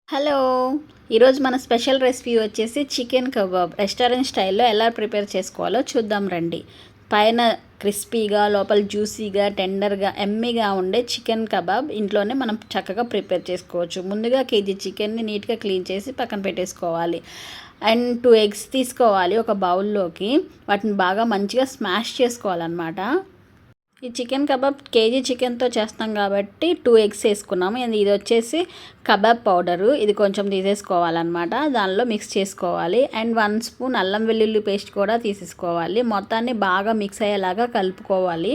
Hello! ఈరోజు మన special recipe వచ్చేసి చికెన్ కబాబ్. రెస్టారెంట్ స్టైల్‌లో ఎలా ప్రిపేర్ చేసుకోవాలో చూద్దాం రండి. పైన క్రిస్పీగా, లోపల జ్యూసీగా, టెండర్‌గా, యమ్మీగా ఉండే చికెన్ కబాబ్ ఇంట్లోనే మనం చక్కగా ప్రిపేర్ చేసుకోవచ్చు. ముందుగా కేజీ చికెన్‌ని నీట్‌గా క్లీన్ చేసి పక్కన పెట్టేసుకోవాలి. అండ్ 2 ఎగ్స్ తీసుకోవాలి ఒక బౌల్‌లోకి. వాటిని బాగా మంచిగా స్మాష్ చేసుకోవాలన్నమాట. ఈ చికెన్ కబాబ్ కేజీ చికెన్‌తో చేస్తాం కాబట్టి 2 ఎగ్స్ వేసుకున్నాము. అండ్ ఇది వచ్చేసి కబాబ్ పౌడరు. ఇది కొంచెం తీసేసుకోవాలన్నమాట. దానిలో మిక్స్ చేసుకోవాలి. అండ్ 1 స్పూన్ అల్లం వెల్లుల్లి పేస్ట్ కూడా తీసేసుకోవాలి. మొత్తాన్ని బాగా మిక్స్ అయ్యేలాగా కలుపుకోవాలి.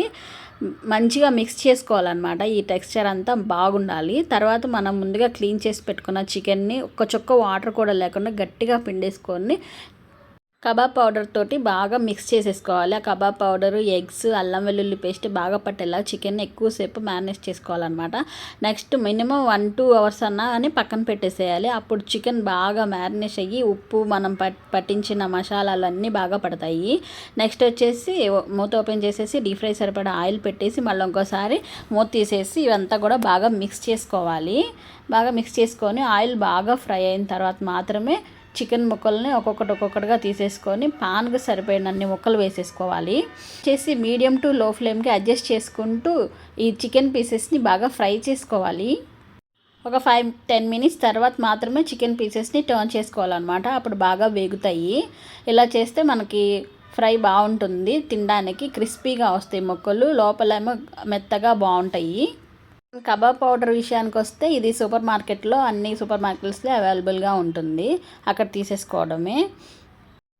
మంచిగా మిక్స్ చేసుకోవాలన్నమాట. ఈ టెక్స్చర్ అంతా బాగుండాలి. తర్వాత మనం ముందుగా క్లీన్ చేసి పెట్టుకున్న చికెన్ని ఒక్క చుక్క వాటర్ కూడా లేకుండా గట్టిగా పిండేసుకొని కబాబ్ పౌడర్ తోటి బాగా మిక్స్ చేసేసుకోవాలి. ఆ కబాబ్ పౌడరు, ఎగ్స్, అల్లం వెల్లుల్లి పేస్ట్ బాగా పట్టేలా చికెన్ ఎక్కువసేపు మ్యారినేట్ చేసుకోవాలన్నమాట. నెక్స్ట్ మినిమం 1-2 అవర్స్ అన్నా అని పక్కన పెట్టేసేయాలి. అప్పుడు చికెన్ బాగా మ్యారినేట్ అయ్యి ఉప్పు మనం పట్టించిన మసాలాలన్నీ బాగా పడతాయి. నెక్స్ట్ వచ్చేసి మూత ఓపెన్ చేసేసి డీప్ ఫ్రై సరిపడా ఆయిల్ పెట్టేసి మళ్ళీ ఇంకోసారి మూత తీసేసి ఇవంతా కూడా బాగా మిక్స్ చేసుకోవాలి. బాగా మిక్స్ చేసుకొని ఆయిల్ బాగా ఫ్రై అయిన తర్వాత మాత్రమే చికెన్ ముక్కల్ని ఒక్కొక్కటిగా తీసేసుకొని పాన్కి సరిపోయినన్ని ముక్కలు వేసేసుకోవాలి. చేసి మీడియం టు లో ఫ్లేమ్కి అడ్జస్ట్ చేసుకుంటూ ఈ చికెన్ పీసెస్ని బాగా ఫ్రై చేసుకోవాలి. ఒక 5-10 మినిట్స్ తర్వాత మాత్రమే చికెన్ పీసెస్ని టర్న్ చేసుకోవాలన్నమాట. అప్పుడు బాగా వేగుతాయి. ఇలా చేస్తే మనకి ఫ్రై బాగుంటుంది. తినడానికి క్రిస్పీగా వస్తాయి ముక్కలు, లోపలేమో మెత్తగా బాగుంటాయి. కబాబ్ పౌడర్ విషయానికి వస్తే ఇది అన్ని సూపర్ మార్కెట్స్లో అవైలబుల్గా ఉంటుంది. అక్కడ తీసేసుకోవడమే.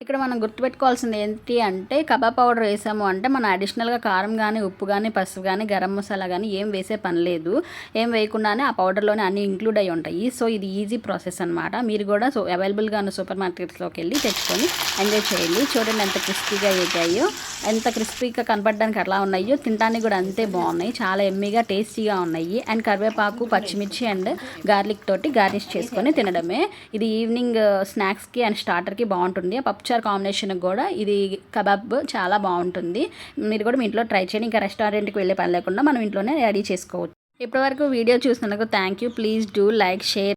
ఇక్కడ మనం గుర్తుపెట్టుకోవాల్సింది ఏంటి అంటే కబాబ్ పౌడర్ వేసాము అంటే మనం అడిషనల్గా కారం కానీ, ఉప్పు కానీ, పసుపు కానీ, గరం మసాలా కానీ ఏం వేసే పని లేదు. ఏం వేయకుండానే ఆ పౌడర్లోనే అన్నీ ఇంక్లూడ్ అయ్యి ఉంటాయి. సో ఇది ఈజీ ప్రాసెస్ అనమాట. మీరు కూడా అవైలబుల్గా ఉన్న సూపర్ మార్కెట్స్లోకి వెళ్ళి తెచ్చుకొని ఎంజాయ్ చేయండి. చూడండి ఎంత క్రిస్పీగా ఎగాయో, ఎంత క్రిస్పీగా కనపడడానికి అట్లా ఉన్నాయో, తినడానికి కూడా అంతే బాగున్నాయి. చాలా ఎమ్మీగా టేస్టీగా ఉన్నాయి. అండ్ కరివేపాకు, పచ్చిమిర్చి అండ్ గార్లిక్ తోటి గార్నిష్ చేసుకొని తినడమే. ఇది ఈవినింగ్ స్నాక్స్కి అండ్ స్టార్టర్కి బాగుంటుంది. పప్పుచారు కాంబినేషన్ కూడా ఇది కబాబ్ చాలా బాగుంటుంది. మీరు కూడా మీ ఇంట్లో ట్రై చేయండి. ఇంకా రెస్టారెంట్కి వెళ్ళే పని లేకుండా మనం ఇంట్లోనే రెడీ చేసుకోవచ్చు. ఇప్పటివరకు వీడియో చూసినందుకు thank you. Please do like, share.